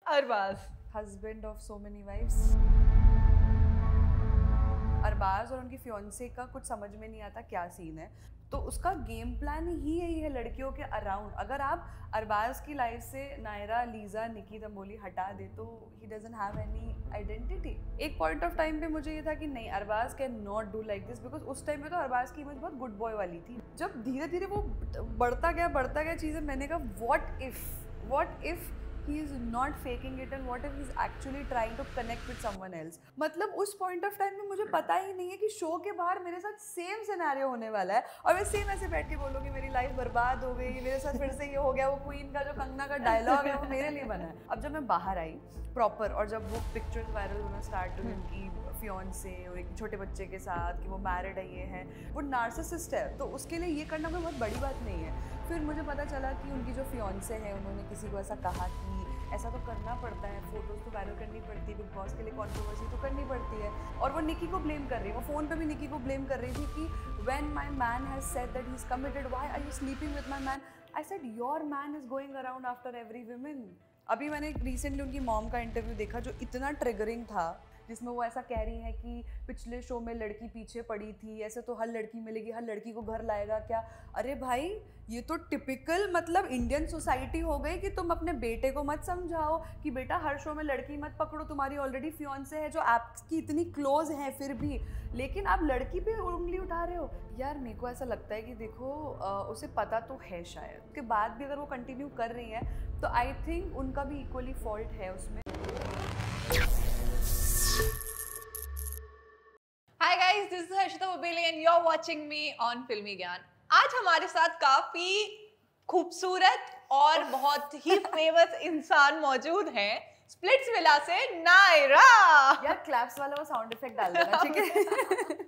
Arbaaz husband of so many wifes. Arbaz और उनकी फियोंसे का कुछ समझ में नहीं आता क्या सीन है, तो उसका गेम प्लान ही यही है लड़कियों के अराउंड। अगर आप अरबाज की लाइफ से नायरा, लीजा, निकी दम्बोली हटा दे तो he doesn't have any identity. एक पॉइंट ऑफ टाइम पे मुझे ये था कि नहीं, Arbaz can not do like this, because उस टाइम पे तो अरबाज की इमेज बहुत गुड बॉय वाली थी। जब धीरे धीरे वो बढ़ता गया चीज़ें, मैंने कहा what if he is not faking it and what if he's actually trying to connect with someone else। मतलब उस पॉइंट ऑफ टाइम में मुझे पता ही नहीं है कि शो के बाहर मेरे साथ सेम सिनेरियो होने वाला है और मैं सेम ऐसे बैठ के बोलूँगी मेरी लाइफ बर्बाद हो गई, मेरे साथ फिर से ये हो गया। वो क्वीन का जो कंगना का डायलॉग है वो मेरे लिए बना है। अब जब मैं बाहर आई प्रॉपर और जब वो पिक्चर्स वायरल होना स्टार्ट हुई उनकी फियोंसे और एक छोटे बच्चे के साथ कि वो मैरिड है, ये है, वो नार्सिसिस्ट है, तो उसके लिए ये करना कोई बहुत बड़ी बात नहीं है। फिर मुझे पता चला कि उनकी जो फियोंसे है उन्होंने किसी को ऐसा कहा कि ऐसा तो करना पड़ता है, फोटोज़ तो वायरल करनी पड़ती है, बिग बॉस के लिए कंट्रोवर्सी तो करनी पड़ती है। और वो निकी को ब्लेम कर रही है, वो फ़ोन पे भी निकी को ब्लेम कर रही थी कि when my man has said that he is committed, why are you sleeping with my man. I said your man is going around after every woman. अभी मैंने रिसेंटली उनकी मॉम का इंटरव्यू देखा जो इतना ट्रिगरिंग था, जिसमें वो ऐसा कह रही है कि पिछले शो में लड़की पीछे पड़ी थी, ऐसे तो हर लड़की मिलेगी, हर लड़की को घर लाएगा क्या। अरे भाई, ये तो टिपिकल मतलब इंडियन सोसाइटी हो गई कि तुम अपने बेटे को मत समझाओ कि बेटा हर शो में लड़की मत पकड़ो, तुम्हारी ऑलरेडी फियोंसे है जो आपकी इतनी क्लोज है फिर भी, लेकिन आप लड़की पे उंगली उठा रहे हो। यार मेरे को ऐसा लगता है कि देखो उसे पता तो है शायद, उसके बाद भी अगर वो कंटिन्यू कर रही है तो आई थिंक उनका भी इक्वली फॉल्ट है उसमें। Hi guys, this is Harshita Babeli and you are watching me on Filmy Gyan. आज हमारे साथ काफी खूबसूरत और बहुत ही फेमस इंसान मौजूद हैं। स्प्लिट्स विला से नायरा। यार क्लैप्स वाला वो साउंड इफेक्ट डाल देना, ठीक है?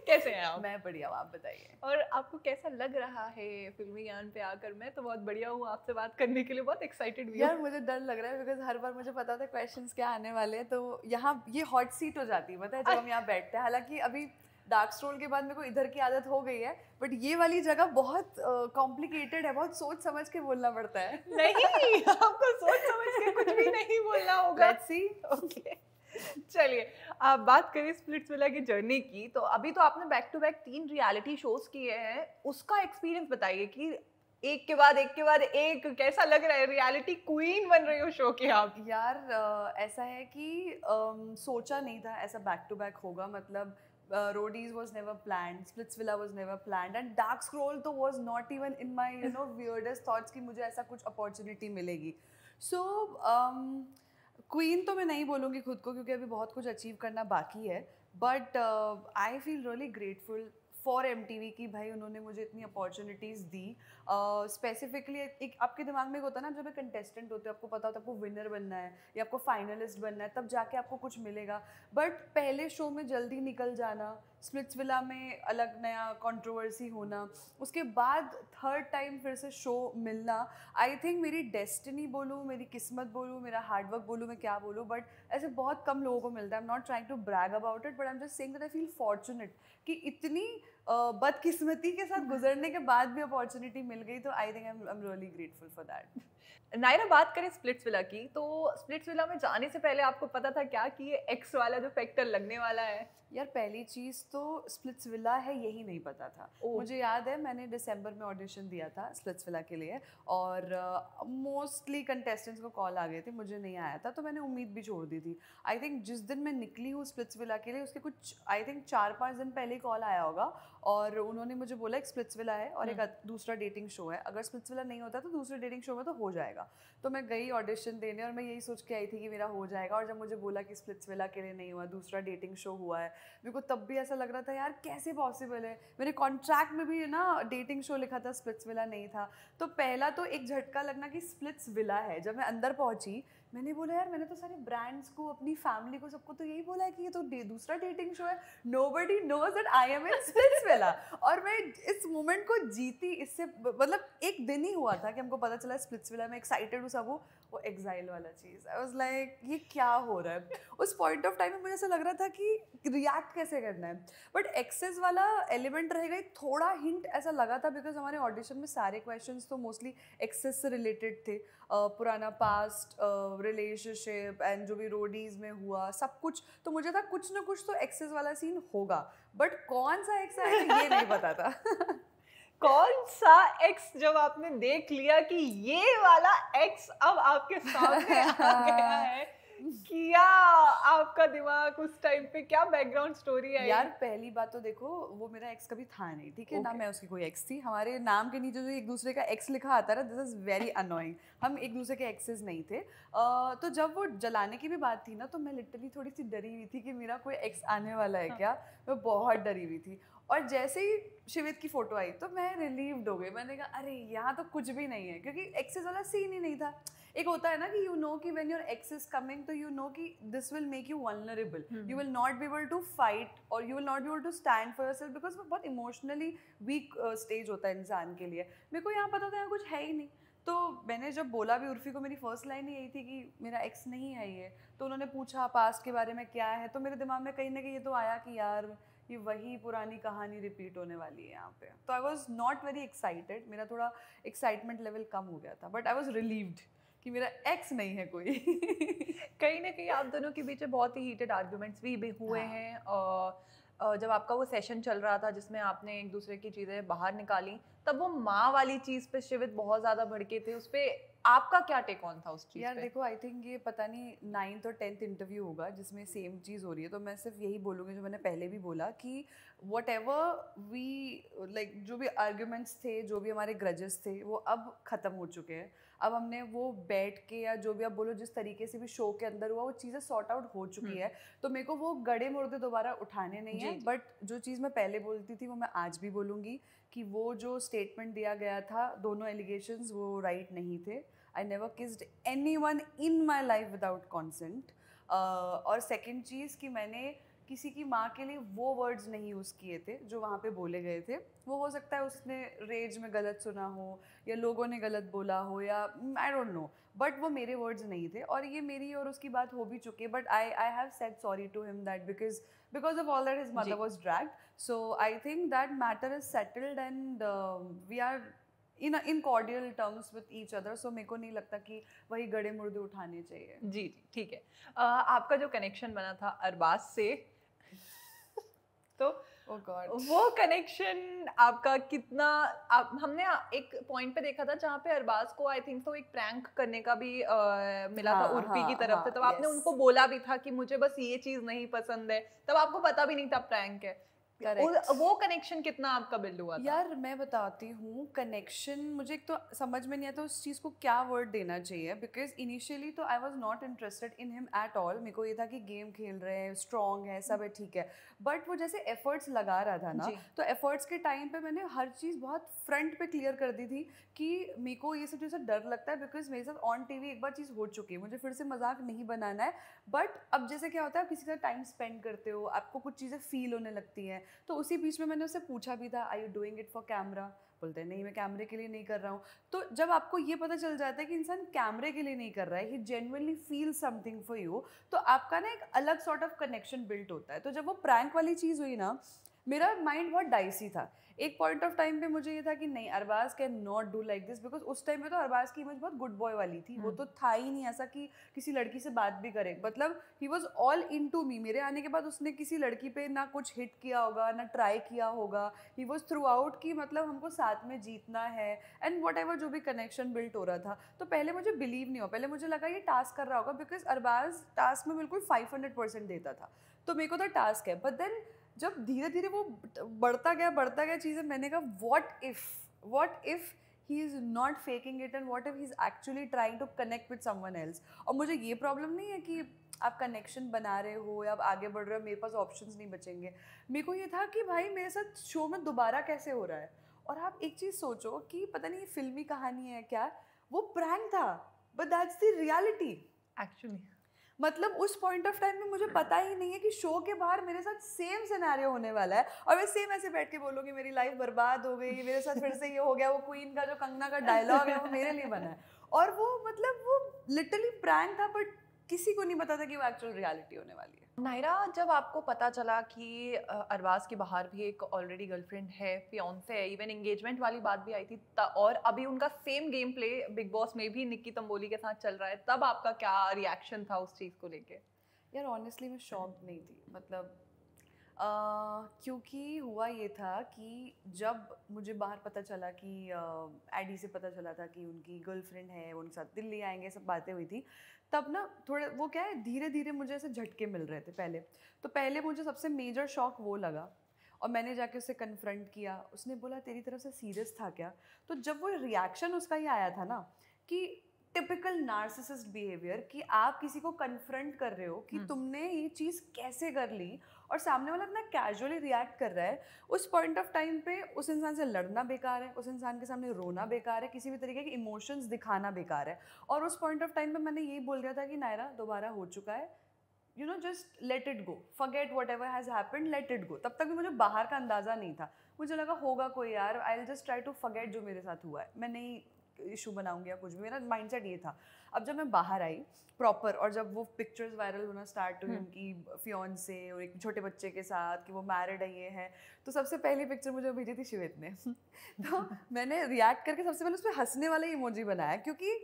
कैसे हैं आप? मैं बढ़िया हूँ, आप बताइए। और आपको कैसा लग रहा है फिल्मी ज्ञान पे आकर? मैं तो बहुत बढ़िया हूँ, आपसे बात करने के लिए बहुत एक्साइटेड भी हूँ। यार मुझे डर लग रहा है बिकॉज हर बार मुझे पता था क्वेश्चंस क्या आने वाले हैं, तो यहाँ ये हॉट सीट हो जाती है, पता है, जब हम यहाँ बैठते हैं। हालांकि अभी डार्क स्ट्रोल के बाद मेरे को इधर की आदत हो गई है, बट ये वाली जगह बहुत कॉम्प्लिकेटेड है, बहुत सोच समझ के बोलना पड़ता है। नहीं, आपको सोच समझ के कुछ भी नहीं बोलना होगा। Let's see. ओके, चलिए आप बात करें स्प्लिट्स विला की जर्नी की। तो अभी तो आपने back to back 3 reality shows किए हैं, उसका एक्सपीरियंस बताइए कि एक के बाद एक कैसा लग रहा है? रियलिटी क्वीन बन रही हो शो की आप। यार ऐसा है कि सोचा नहीं था ऐसा बैक टू बैक होगा। मतलब Roadies was never planned, Splitsvilla was never planned, and Dark Scroll तो was not even in my weirdest thoughts कि मुझे ऐसा कुछ opportunity मिलेगी। So क्वीन तो मैं नहीं बोलूँगी खुद को क्योंकि अभी बहुत कुछ अचीव करना बाकी है, but I feel really grateful for MTV की भाई उन्होंने मुझे इतनी अपॉर्चुनिटीज़ दी। स्पेसिफिकली एक आपके दिमाग में होता है ना, जब एक कंटेस्टेंट होते हो आपको पता होता है आपको विनर बनना है या आपको फाइनलिस्ट बनना है, तब जाके आपको कुछ मिलेगा। बट पहले शो में जल्दी निकल जाना, स्प्लिट्सविला में अलग नया कंट्रोवर्सी होना, उसके बाद थर्ड टाइम फिर से शो मिलना, आई थिंक मेरी डेस्टिनी बोलूँ, मेरी किस्मत बोलूँ, मेरा हार्डवर्क बोलूँ, मैं क्या बोलूँ, बट ऐसे बहुत कम लोगों को मिलता है। I am not trying to brag about it, but I am just saying that I feel fortunate कि इतनी बदकिस्मती के साथ गुजरने के बाद भी अपॉर्चुनिटी मिल गई, तो I think I am really grateful for that. Naira, बात करें स्प्लिट्सविला की, तो स्प्लिट्सविला में जाने से पहले आपको पता था क्या कि ये एक्स वाला जो फैक्टर लगने वाला है? यार पहली चीज़ तो स्प्लिट्सविला है यही नहीं पता था। मुझे याद है मैंने दिसंबर में ऑडिशन दिया था स्प्लिट्सविला के लिए और मोस्टली कंटेस्टेंट्स को कॉल आ गए थे, मुझे नहीं आया था, तो मैंने उम्मीद भी छोड़ दी थी। आई थिंक जिस दिन मैं निकली हूँ स्प्लिट्सविला के लिए उसके कुछ आई थिंक 4-5 दिन पहले कॉल आया होगा और उन्होंने मुझे बोला एक स्प्लिट्सविला है और एक दूसरा डेटिंग शो है, अगर स्प्लिट्सविला नहीं होता तो दूसरे डेटिंग शो में तो हो जाएगा। तो मैं गई ऑडिशन देने और मैं यही सोच के आई थी कि मेरा हो जाएगा, और जब मुझे बोला कि स्प्लिट्सविला के लिए नहीं हुआ, दूसरा डेटिंग शो हुआ है, मेरे को तब भी ऐसा लग रहा था यार कैसे पॉसिबल है, मेरे कॉन्ट्रैक्ट में भी ना डेटिंग शो लिखा था, स्प्लिट्सविला नहीं था। तो पहला तो एक झटका लगना कि स्प्लिट्सविला है। जब मैं अंदर पहुंची मैंने बोला यार मैंने तो सारे ब्रांड्स को, अपनी फैमिली को, सबको तो यही बोला है कि ये तो दूसरा डेटिंग शो है, nobody knows that I am in Splitsvilla. और मैं इस मोमेंट को जीती, इससे मतलब एक दिन ही हुआ था कि हमको पता चला स्प्लिट्सविला में, एक्साइटेड हूँ सब हूँ, वो एग्जाइल वाला चीज़, आई वाज लाइक ये क्या हो रहा है। उस पॉइंट ऑफ टाइम में मुझे ऐसा लग रहा था कि रिएक्ट कैसे करना है, बट एक्सेस वाला एलिमेंट रहेगा, एक थोड़ा हिंट ऐसा लगा था बिकॉज हमारे ऑडिशन में सारे क्वेश्चंस तो मोस्टली एक्सेस से रिलेटेड थे, पुराना पास्ट, रिलेशनशिप एंड जो भी रोडीज में हुआ सब कुछ, तो मुझे था कुछ ना कुछ तो एक्सेस वाला सीन होगा, बट कौन सा एक्स आएगा ये नहीं पता था। कौन सा एक्स जब आपने देख लिया कि ये वाला एक्स अब आपके सामने आ गया है, क्या आपका दिमाग उस टाइम पे, क्या बैकग्राउंड स्टोरी है? यार पहली बात तो देखो वो मेरा एक्स कभी था नहीं, ठीक है ना, मैं उसकी कोई एक्स थी। हमारे नाम के नीचे जो एक दूसरे का एक्स लिखा आता है, दिस इज वेरी अनोइंग, हम एक दूसरे के एक्सेस नहीं थे। तो जब वो जलाने की भी बात थी ना, तो मैं लिटरली थोड़ी सी डरी हुई थी कि मेरा कोई एक्स आने वाला है क्या, मैं बहुत डरी हुई थी। और जैसे ही शिवित की फोटो आई तो मैं रिलीव्ड हो गई, मैंने कहा अरे यहाँ तो कुछ भी नहीं है, क्योंकि एक्सेस वाला सीन ही नहीं था। एक होता है ना कि यू नो कि when your ex is coming तो यू नो कि this will make you vulnerable, you will not be able to fight और you will not be able to stand for yourself, because वो बहुत emotionally weak stage होता है इंसान के लिए। मेरे को यहाँ पता था यहाँ कुछ है ही नहीं, तो मैंने जब बोला भी उर्फी को, मेरी फर्स्ट लाइन ही यही थी कि मेरा एक्स नहीं है ये। तो उन्होंने पूछा पास्ट के बारे में क्या है, तो मेरे दिमाग में कहीं ना कहीं ये तो आया कि यार ये वही पुरानी कहानी रिपीट होने वाली है यहाँ पे। तो I was not very excited, मेरा थोड़ा एक्साइटमेंट लेवल कम हो गया था, बट आई वॉज रिलीव्ड कि मेरा एक्स नहीं है कोई। कहीं ना कहीं आप दोनों के बीच बहुत ही हीटेड आर्ग्यूमेंट्स भी हुए हैं, और जब आपका वो सेशन चल रहा था जिसमें आपने एक दूसरे की चीज़ें बाहर निकाली, तब वो माँ वाली चीज़ पे शिवित बहुत ज़्यादा भड़के थे, उस पर आपका क्या टेक ऑन था उस चीज़ यार पे? देखो आई थिंक ये पता नहीं 9th और 10th इंटरव्यू होगा जिसमें सेम चीज़ हो रही है, तो मैं सिर्फ यही बोलूँगी जो मैंने पहले भी बोला कि वट एवर वी लाइक, जो भी आर्ग्यूमेंट्स थे, जो भी हमारे ग्रजेस थे, वो अब ख़त्म हो चुके हैं। अब हमने वो बैठ के या जो भी आप बोलो जिस तरीके से भी शो के अंदर हुआ वो चीज़ें सॉर्ट आउट हो चुकी है, तो मेरे को वो गड़े मुर्दे दोबारा उठाने नहीं है। बट जो चीज़ मैं पहले बोलती थी वो मैं आज भी बोलूँगी कि वो जो स्टेटमेंट दिया गया था, दोनों एलिगेशंस वो राइट नहीं थे। I never kissed anyone in my life without consent. और सेकंड चीज़ कि मैंने किसी की माँ के लिए वो वर्ड्स नहीं यूज़ किए थे जो वहाँ पे बोले गए थे। वो हो सकता है उसने रेज में गलत सुना हो या लोगों ने गलत बोला हो या आई डोंट नो, बट वो मेरे वर्ड्स नहीं थे और ये मेरी और उसकी बात हो भी चुकी है। But I have said sorry to him that because of all that his mother was dragged, so I think that matter is settled and we are in cordial terms with each other, so मेरे को नहीं लगता कि वही गड़े मुर्दे उठाने चाहिए। जी ठीक है। आपका जो कनेक्शन बना था अरबाज से तो वो कनेक्शन आपका कितना, हमने एक पॉइंट पे देखा था जहाँ पे अरबाज को आई थिंक तो एक प्रैंक करने का भी मिला था उर्फी की तरफ से, तब आपने उनको बोला भी था कि मुझे बस ये चीज़ नहीं पसंद है, तब आपको पता भी नहीं था प्रैंक है। वो कनेक्शन कितना आपका बिल्ड हुआ था? यार मैं बताती हूँ, कनेक्शन मुझे एक तो समझ में नहीं आता उस चीज़ को क्या वर्ड देना चाहिए, बिकॉज इनिशियली तो I was not interested in him at all. मेरे को ये था कि गेम खेल रहे हैं, स्ट्रॉन्ग है, सब है, ठीक है, बट वो जैसे एफर्ट्स लगा रहा था ना, तो एफर्ट्स के टाइम पे मैंने हर चीज़ बहुत फ्रंट पे क्लियर कर दी थी कि मेरे को ये सब चीज़ें डर लगता है, बिकॉज मेरे साथ ऑन टीवी एक बार चीज़ हो चुकी है, मुझे फिर से मजाक नहीं बनाना है। बट अब जैसे क्या होता है, आप किसी का टाइम स्पेंड करते हो, आपको कुछ चीज़ें फील होने लगती हैं, तो उसी बीच में मैंने उससे पूछा भी था, I you doing it for camera? बोलते हैं नहीं, मैं कैमरे के लिए नहीं कर रहा हूँ। तो जब आपको ये पता चल जाता है कि इंसान कैमरे के लिए नहीं कर रहा है, he genuinely feel something for you, तो आपका ना एक अलग सॉर्ट ऑफ कनेक्शन बिल्ट होता है। तो जब वो प्रैंक वाली चीज़ हुई ना, मेरा माइंड बहुत डाइसी था। एक पॉइंट ऑफ टाइम पे मुझे ये था कि नहीं, Arbaz can not do like this, because उस टाइम में तो अरबाज की इमेज बहुत गुड बॉय वाली थी, वो तो था ही नहीं ऐसा कि किसी लड़की से बात भी करे, मतलब he was all into me. मेरे आने के बाद उसने किसी लड़की पे ना कुछ हिट किया होगा, ना ट्राई किया होगा, ही वॉज थ्रू आउट कि मतलब हमको साथ में जीतना है एंड वट एवर जो भी कनेक्शन बिल्ट हो रहा था। तो पहले मुझे बिलीव नहीं हो, पहले मुझे लगा ये टास्क कर रहा होगा, बिकॉज अरबाज टास्क में बिल्कुल 500% देता था, तो मेरे को तो टास्क है। बट देन जब धीरे धीरे वो बढ़ता गया चीज़ें, मैंने कहा what if he is not faking it and what if he is actually trying to connect with someone else. और मुझे ये प्रॉब्लम नहीं है कि आप कनेक्शन बना रहे हो या आप आगे बढ़ रहे हो, मेरे पास ऑप्शंस नहीं बचेंगे। मेरे को ये था कि भाई मेरे साथ शो में दोबारा कैसे हो रहा है। और आप एक चीज़ सोचो कि पता नहीं ये फिल्मी कहानी है क्या, वो प्रैंक था, but that's the reality actually. मतलब उस पॉइंट ऑफ टाइम में मुझे पता ही नहीं है कि शो के बाहर मेरे साथ सेम सिनेरियो होने वाला है और मैं सेम ऐसे बैठ के बोलूँगी मेरी लाइफ बर्बाद हो गई, मेरे साथ फिर से ये हो गया। वो क्वीन का जो कंगना का डायलॉग है वो मेरे लिए बना है। और वो मतलब वो लिटरली प्रैंक था, बट किसी को नहीं पता था कि वो एक्चुअल रियलिटी होने वाली है। नायरा, जब आपको पता चला कि अरबाज के बाहर भी एक ऑलरेडी गर्लफ्रेंड है, फियांसे है, इवन एंगेजमेंट वाली बात भी आई थी, और अभी उनका same game play big boss में भी निक्की तंबोली के साथ चल रहा है, तब आपका क्या रिएक्शन था उस चीज़ को लेके? यार ऑनेस्टली मैं शॉक नहीं थी, मतलब क्योंकि हुआ ये था कि जब मुझे बाहर पता चला कि एडी से पता चला था कि उनकी गर्लफ्रेंड है, वो उनके साथ दिल्ली आएंगे, सब बातें हुई थी, तब ना थोड़े वो क्या है, धीरे धीरे मुझे ऐसे झटके मिल रहे थे पहले। तो पहले मुझे सबसे मेजर शॉक वो लगा, और मैंने जाके उससे कन्फ्रंट किया। उसने बोला तेरी तरफ से सीरियस था क्या? तो जब वो रिएक्शन उसका ही आया था ना कि टिपिकल नार्सिसिस्ट बिहेवियर, कि आप किसी को कन्फ्रंट कर रहे हो कि तुमने ये चीज़ कैसे कर ली, और सामने वाला इतना कैजुअली रिएक्ट कर रहा है, उस पॉइंट ऑफ टाइम पे उस इंसान से लड़ना बेकार है, उस इंसान के सामने रोना बेकार है, किसी भी तरीके के इमोशंस दिखाना बेकार है। और उस पॉइंट ऑफ टाइम पे मैंने यही बोल दिया था कि नायरा दोबारा हो चुका है, you know just let it go, forget what ever has happened, late it गो। तब तक भी मुझे बाहर का अंदाज़ा नहीं था, मुझे लगा होगा कोई यार, I will just try to forget जो मेरे साथ हुआ है, मैं नहीं इशू बनाऊंगी या कुछ भी, मेरा माइंडसेट ये था। अब जब मैं बाहर आई प्रॉपर, और जब वो पिक्चर्स वायरल होना स्टार्ट हुई उनकी फियांसे और एक छोटे बच्चे के साथ कि वो मैरिड है ये है, तो सबसे पहली पिक्चर मुझे भेजी थी श्वेत ने तो मैंने रिएक्ट करके सबसे पहले उस पर हंसने वाला इमोजी बनाया, क्योंकि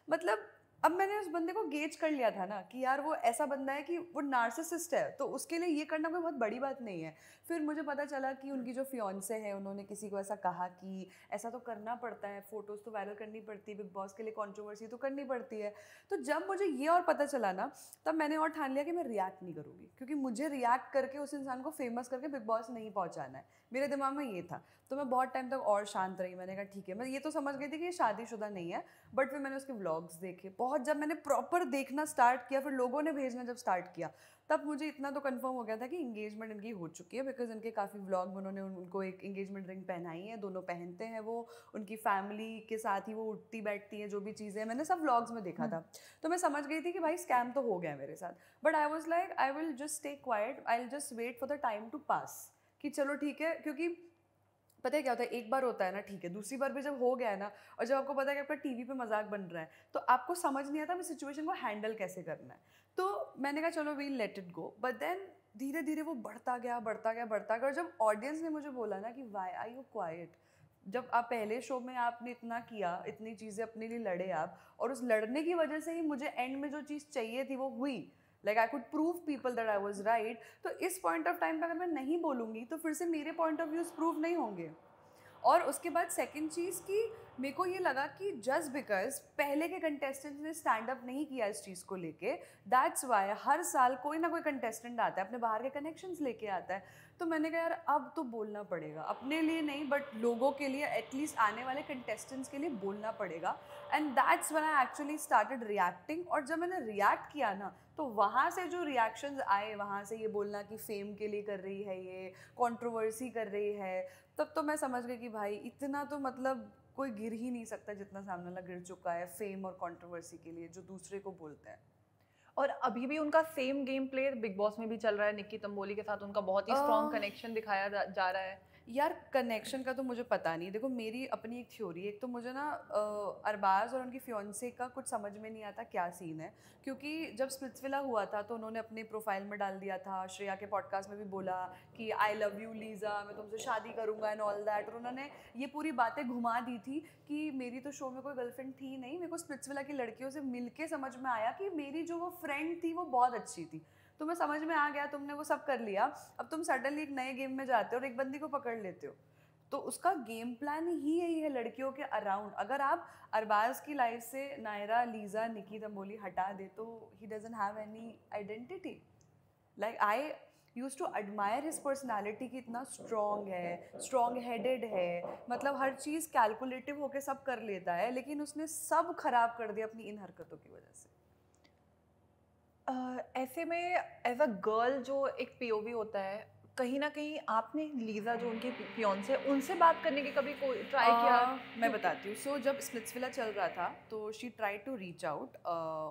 मतलब अब मैंने उस बंदे को गेज कर लिया था ना कि यार वो ऐसा बंदा है कि वो नार्सिसिस्ट है, तो उसके लिए ये करना कोई बहुत बड़ी बात नहीं है। फिर मुझे पता चला कि उनकी जो फियांसे है, उन्होंने किसी को ऐसा कहा कि ऐसा तो करना पड़ता है, फोटोज़ तो वायरल करनी पड़ती है, बिग बॉस के लिए कंट्रोवर्सी तो करनी पड़ती है। तो जब मुझे ये और पता चला ना, तब मैंने और ठान लिया कि मैं रिएक्ट नहीं करूँगी, क्योंकि मुझे रिएक्ट करके उस इंसान को फेमस करके बिग बॉस नहीं पहुँचाना है, मेरे दिमाग में ये था। तो मैं बहुत टाइम तक और शांत रही, मैंने कहा ठीक है, मैं ये तो समझ गई थी कि ये शादीशुदा नहीं है, बट फिर मैंने उसके व्लॉग्स देखे बहुत, जब मैंने प्रॉपर देखना स्टार्ट किया, फिर लोगों ने भेजना जब स्टार्ट किया, तब मुझे इतना तो कंफर्म हो गया था कि इंगेजमेंट इनकी हो चुकी है, बिकॉज इनके काफ़ी व्लॉग में उन्होंने उनको एक इंगेजमेंट रिंग पहनाई है, दोनों पहनते हैं वो, उनकी फैमिली के साथ ही वो उठती बैठती है, जो भी चीज़ें मैंने सब व्लॉग्स में देखा था। तो मैं समझ गई थी कि भाई स्कैम तो हो गया मेरे साथ, but I was like I will just stay quiet, I will just wait for the time to pass, कि चलो ठीक है। क्योंकि पता है क्या होता है, एक बार होता है ना ठीक है, दूसरी बार भी जब हो गया है ना, और जब आपको पता है कि आपका टीवी पे मजाक बन रहा है, तो आपको समझ नहीं आता सिचुएशन को हैंडल कैसे करना है। तो मैंने कहा चलो we'll let it go, but then धीरे धीरे वो बढ़ता गया बढ़ता गया बढ़ता गया। और जब ऑडियंस ने मुझे बोला ना कि वाई आर यू क्वाइट, जब आप पहले शो में आपने इतना किया, इतनी चीज़ें अपने लिए लड़े आप, और उस लड़ने की वजह से ही मुझे एंड में जो चीज़ चाहिए थी वो हुई, like I could prove people that I was right. तो इस पॉइंट ऑफ टाइम पर अगर मैं नहीं बोलूँगी तो फिर से मेरे पॉइंट ऑफ व्यूज़ प्रूव नहीं होंगे। और उसके बाद सेकंड चीज़ कि मेरे को ये लगा कि जस्ट बिकॉज पहले के कंटेस्टेंट्स ने स्टैंड अप नहीं किया इस चीज़ को लेके, दैट्स वाई हर साल कोई ना कोई कंटेस्टेंट आता है, अपने बाहर के कनेक्शंस लेके आता है। तो मैंने कहा यार अब तो बोलना पड़ेगा, अपने लिए नहीं बट लोगों के लिए, एटलीस्ट आने वाले कंटेस्टेंट्स के लिए बोलना पड़ेगा। And that's when I actually started reacting. और जब मैंने रिएक्ट किया ना, तो वहाँ से जो रिएक्शंस आए, वहाँ से ये बोलना कि फेम के लिए कर रही है, ये कंट्रोवर्सी कर रही है, तब तो मैं समझ गई कि भाई इतना तो मतलब कोई गिर ही नहीं सकता जितना सामने वाला गिर चुका है फेम और कंट्रोवर्सी के लिए, जो दूसरे को बोलते हैं। और अभी भी उनका same game play big boss में भी चल रहा है, निक्की तंबोली के साथ उनका बहुत ही स्ट्रॉन्ग कनेक्शन दिखाया जा रहा है। यार कनेक्शन का तो मुझे पता नहीं, देखो मेरी अपनी एक थ्योरी है। एक तो मुझे ना अरबाज और उनकी फियांसे का कुछ समझ में नहीं आता क्या सीन है, क्योंकि जब स्प्लिट्सविला हुआ था तो उन्होंने अपने प्रोफाइल में डाल दिया था, श्रेया के पॉडकास्ट में भी बोला कि आई लव यू लीजा, मैं तुमसे शादी करूंगा एंड ऑल दैट। और उन्होंने ये पूरी बातें घुमा दी थी कि मेरी तो शो में कोई गर्लफ्रेंड थी नहीं, मेरे को स्प्लिट्सविला की लड़कियों से मिलके समझ में आया कि मेरी जो वो फ्रेंड थी वो बहुत अच्छी थी। तो मैं समझ में आ गया, तुमने वो सब कर लिया, अब तुम सडनली एक नए गेम में जाते हो और एक बंदी को पकड़ लेते हो। तो उसका गेम प्लान ही यही है लड़कियों के अराउंड। अगर आप अरबाज की लाइफ से नायरा, लीजा, निकी तंबोली हटा दे तो he doesn't have any identity. Like I use to admire his personality कि इतना स्ट्रॉन्ग है, स्ट्रॉन्ग हेडेड है, मतलब हर चीज़ कैलकुलेटिव होके सब कर लेता है, लेकिन उसने सब खराब कर दिया अपनी इन हरकतों की वजह से। ऐसे में एज अ गर्ल जो एक पीओवी होता है, कहीं ना कहीं आपने लीजा जो उनकी फियांसे उनसे बात करने की कभी कोई ट्राई किया? मैं बताती हूँ। सो जब स्प्लिट्सविला चल रहा था तो she try to reach out.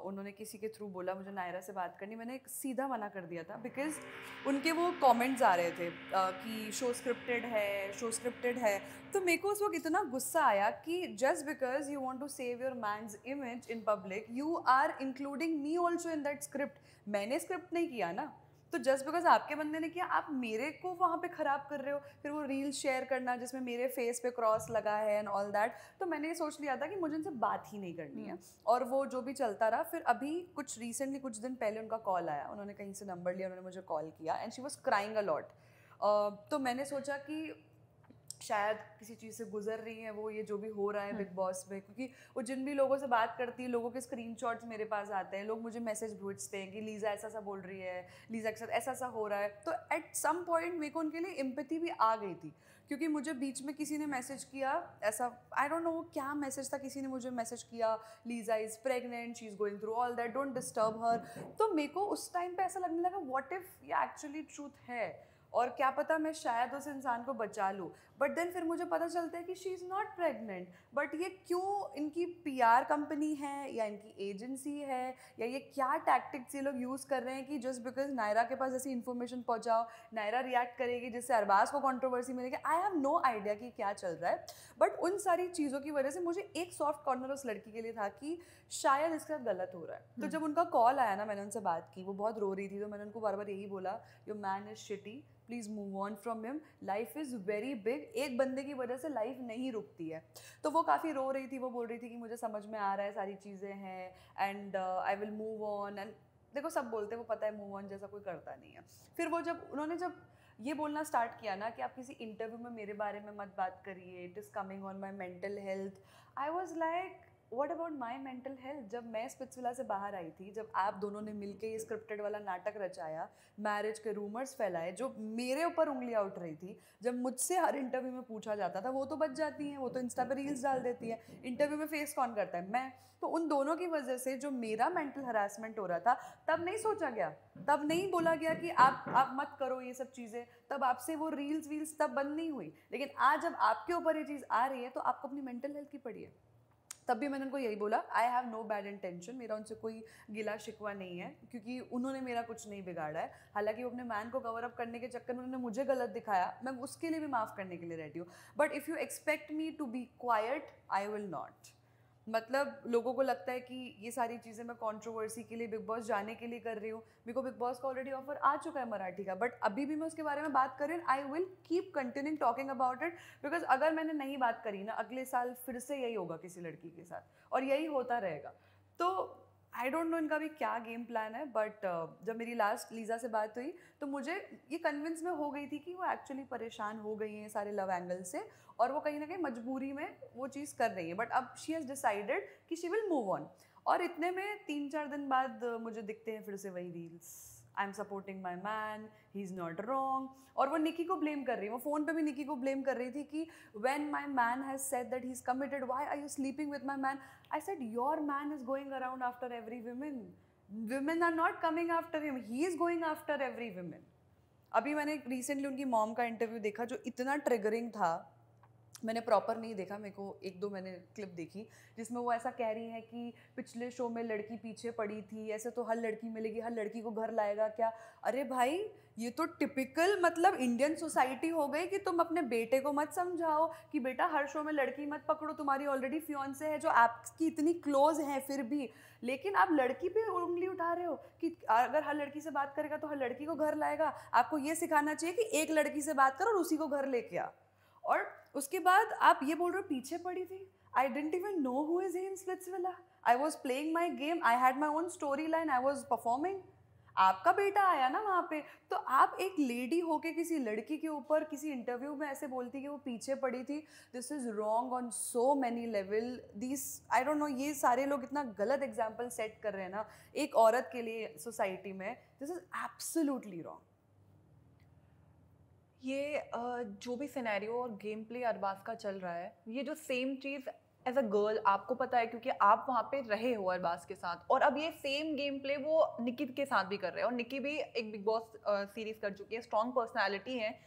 उन्होंने किसी के थ्रू बोला मुझे नायरा से बात करनी, मैंने सीधा मना कर दिया था बिकॉज उनके वो कमेंट्स आ रहे थे कि शो स्क्रिप्टेड है, शो स्क्रिप्टेड है। तो मेरे को उस वक्त इतना गुस्सा आया कि just because you want to save your man's image in public you are including me also in that script. मैंने स्क्रिप्ट नहीं किया ना, तो जस्ट बिकॉज आपके बंदे ने किया आप मेरे को वहाँ पे ख़राब कर रहे हो। फिर वो रील शेयर करना जिसमें मेरे फेस पे क्रॉस लगा है एंड ऑल दैट। तो मैंने ये सोच लिया था कि मुझे उनसे बात ही नहीं करनी है, और वो जो भी चलता रहा। फिर अभी कुछ रिसेंटली कुछ दिन पहले उनका कॉल आया, उन्होंने कहीं से नंबर लिया, उन्होंने मुझे कॉल किया and she was crying a lot. तो मैंने सोचा कि शायद किसी चीज़ से गुजर रही हैं वो, ये जो भी हो रहा है बिग बॉस में, क्योंकि वो जिन भी लोगों से बात करती है लोगों के स्क्रीनशॉट्स मेरे पास आते हैं, लोग मुझे मैसेज भेजते हैं कि लीजा ऐसा सा बोल रही है, लीजा के साथ ऐसा सा हो रहा है। तो एट सम पॉइंट मेरे को उनके लिए एम्पैथी भी आ गई थी, क्योंकि मुझे बीच में किसी ने मैसेज किया ऐसा, आई डोंट नो वो क्या मैसेज था, किसी ने मुझे मैसेज किया Lisa is pregnant, she is going through all that, don't disturb her. तो मेरे को उस टाइम पे ऐसा लगने लगा व्हाट इफ़ ये एक्चुअली ट्रूथ है, और क्या पता मैं शायद उस इंसान को बचा लूँ। बट देन फिर मुझे पता चलता है कि she is not pregnant. But ये क्यों, इनकी पीआर कंपनी है या इनकी एजेंसी है, या ये क्या टैक्टिक्स ये लोग यूज़ कर रहे हैं कि जस्ट बिकॉज नायरा के पास ऐसी इन्फॉर्मेशन पहुँचाओ, नायरा रिएक्ट करेगी जिससे अरबाज को कंट्रोवर्सी मिलेगी। आई हैव नो आइडिया कि क्या चल रहा है। बट उन सारी चीज़ों की वजह से मुझे एक सॉफ्ट कॉर्नर उस लड़की के लिए था कि शायद इसके साथ गलत हो रहा है। तो जब उनका कॉल आया ना, मैंने उनसे बात की, वो बहुत रो रही थी, तो मैंने उनको बार बार यही बोला, your man is shitty, please move on from him, life is very big, एक बंदे की वजह से लाइफ नहीं रुकती है। तो वो काफ़ी रो रही थी, वो बोल रही थी कि मुझे समझ में आ रहा है सारी चीज़ें हैं and I will move on. And देखो सब बोलते हैं, वो पता है मूव ऑन जैसा कोई करता नहीं है। फिर वो जब उन्होंने जब ये बोलना स्टार्ट किया ना कि आप किसी इंटरव्यू में मेरे बारे में मत बात करिए, it is coming on my mental health, I was like what about my mental health. जब मैं स्पिट्सविला से बाहर आई थी, जब आप दोनों ने मिलके ये स्क्रिप्टेड वाला नाटक रचाया, मैरिज के रूमर्स फैलाए, जो मेरे ऊपर उंगलियां उठ रही थी, जब मुझसे हर इंटरव्यू में पूछा जाता था, वो तो बच जाती हैं, वो तो इंस्टा पर रील्स डाल देती है, इंटरव्यू में फेस कौन करता है, मैं। तो उन दोनों की वजह से जो मेरा मेंटल हरासमेंट हो रहा था, तब नहीं सोचा गया, तब नहीं बोला गया कि आप मत करो ये सब चीज़ें, तब आपसे वो रील्स वील्स तब बंद नहीं हुई। लेकिन आज जब आपके ऊपर ये चीज़ आ रही है तो आपको अपनी मेंटल हेल्थ की पड़ी है। तब भी मैंने उनको यही बोला, I have no bad intention, मेरा उनसे कोई गिला शिकवा नहीं है, क्योंकि उन्होंने मेरा कुछ नहीं बिगाड़ा है। हालांकि वो अपने मैन को कवर अप करने के चक्कर में उन्होंने मुझे गलत दिखाया, मैं उसके लिए भी माफ़ करने के लिए रेडी हूँ। But if you expect me to be quite, I will not. मतलब लोगों को लगता है कि ये सारी चीज़ें मैं कंट्रोवर्सी के लिए, बिग बॉस जाने के लिए कर रही हूँ। मेरे को बिग बॉस का ऑलरेडी ऑफर आ चुका है मराठी का, बट अभी भी मैं उसके बारे में बात कर रही हूँ। I will keep continuing talking about it, because अगर मैंने नहीं बात करी ना, अगले साल फिर से यही होगा किसी लड़की के साथ, और यही होता रहेगा। तो आई डोंट नो इनका भी क्या गेम प्लान है। बट जब मेरी लास्ट लीजा से बात हुई तो मुझे ये कन्विंस में हो गई थी कि वो एक्चुअली परेशान हो गई हैं सारे लव एंगल से, और वो कहीं ना कहीं मजबूरी में वो चीज़ कर रही है। बट अब शी हैज़ डिसाइडेड कि शी विल मूव ऑन। और इतने में 3-4 दिन बाद मुझे दिखते हैं फिर से वही reels, I am supporting my man, he is not wrong. और वो निकी को ब्लेम कर रही है, वो फ़ोन पे भी निकी को ब्लेम कर रही थी कि when my man has said that he is committed, why are you sleeping with my man. I said your man is going around after every women are not coming after him, he is going after every woman। अभी मैंने recently उनकी mom का interview देखा जो इतना triggering था, मैंने proper नहीं देखा, मेरे को 1-2 मैंने क्लिप देखी जिसमें वो ऐसा कह रही है कि पिछले शो में लड़की पीछे पड़ी थी, ऐसे तो हर लड़की मिलेगी, हर लड़की को घर लाएगा क्या। अरे भाई ये तो टिपिकल मतलब इंडियन सोसाइटी हो गई कि तुम अपने बेटे को मत समझाओ कि बेटा हर शो में लड़की मत पकड़ो, तुम्हारी ऑलरेडी फियांसे है जो आपकी इतनी क्लोज है फिर भी, लेकिन आप लड़की पे उंगली उठा रहे हो कि अगर हर लड़की से बात करेगा तो हर लड़की को घर लाएगा। आपको ये सिखाना चाहिए कि एक लड़की से बात करो और उसी को घर लेके आ। और उसके बाद आप ये बोल रहे हो पीछे पड़ी थी। I didn't even know who is he in Splitsvilla, I was playing my game, I had my own story line, I was performing. आपका बेटा आया ना वहाँ पे, तो आप एक लेडी होके किसी लड़की के ऊपर किसी इंटरव्यू में ऐसे बोलती कि वो पीछे पड़ी थी। This is wrong on so many level. This I don't know, ये सारे लोग इतना गलत एग्जाम्पल सेट कर रहे हैं ना एक औरत के लिए सोसाइटी में, दिस इज़ एब्सोल्युटली रॉन्ग। ये जो भी सिनेरियो और गेम प्ले अरबाज का चल रहा है, ये जो सेम चीज़ एज अ गर्ल आपको पता है क्योंकि आप वहाँ पे रहे हो अरबाज के साथ, और अब ये सेम गेम प्ले वो निकी के साथ भी कर रहे हैं, और निकी भी एक बिग बॉस सीरीज कर चुकी है, स्ट्रॉन्ग पर्सनालिटी है।